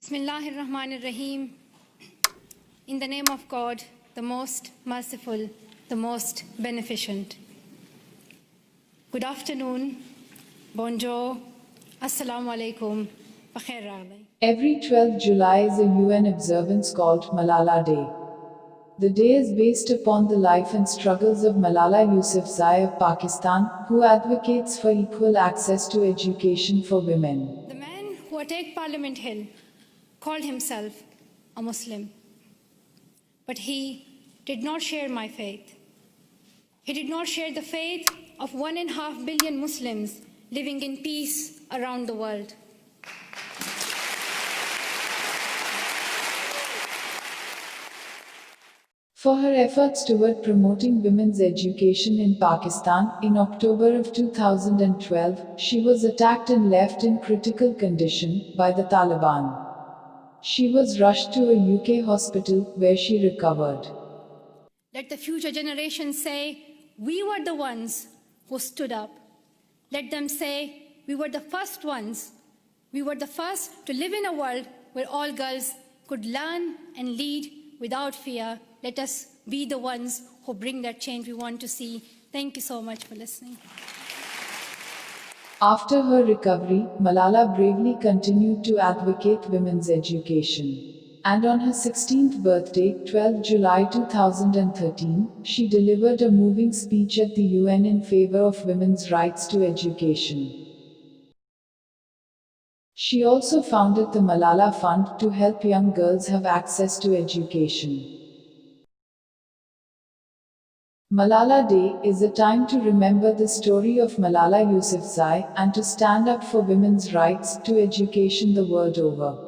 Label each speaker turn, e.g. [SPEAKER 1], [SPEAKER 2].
[SPEAKER 1] Bismillahirrahmanirrahim. In the name of God, the most merciful, the most beneficent. Good afternoon, bonjour, assalamu alaikum, bakhair raghdai.
[SPEAKER 2] Every 12th July is a UN observance called Malala Day. The day is based upon the life and struggles of Malala Yousafzai of Pakistan, who advocates for equal access to education for women.
[SPEAKER 1] The man who attacked Parliament Hill called himself a Muslim, but he did not share my faith. He did not share the faith of 1.5 billion Muslims living in peace around the world.
[SPEAKER 2] For her efforts toward promoting women's education in Pakistan, in October of 2012, she was attacked and left in critical condition by the Taliban. She was rushed to a UK hospital, where she recovered.
[SPEAKER 1] Let the future generations say, we were the ones who stood up. Let them say, we were the first ones. We were the first to live in a world where all girls could learn and lead without fear. Let us be the ones who bring that change we want to see. Thank you so much for listening.
[SPEAKER 2] After her recovery, Malala bravely continued to advocate women's education. And on her 16th birthday, 12 July 2013, she delivered a moving speech at the UN in favor of women's rights to education. She also founded the Malala Fund to help young girls have access to education. Malala Day is a time to remember the story of Malala Yousafzai and to stand up for women's rights to education the world over.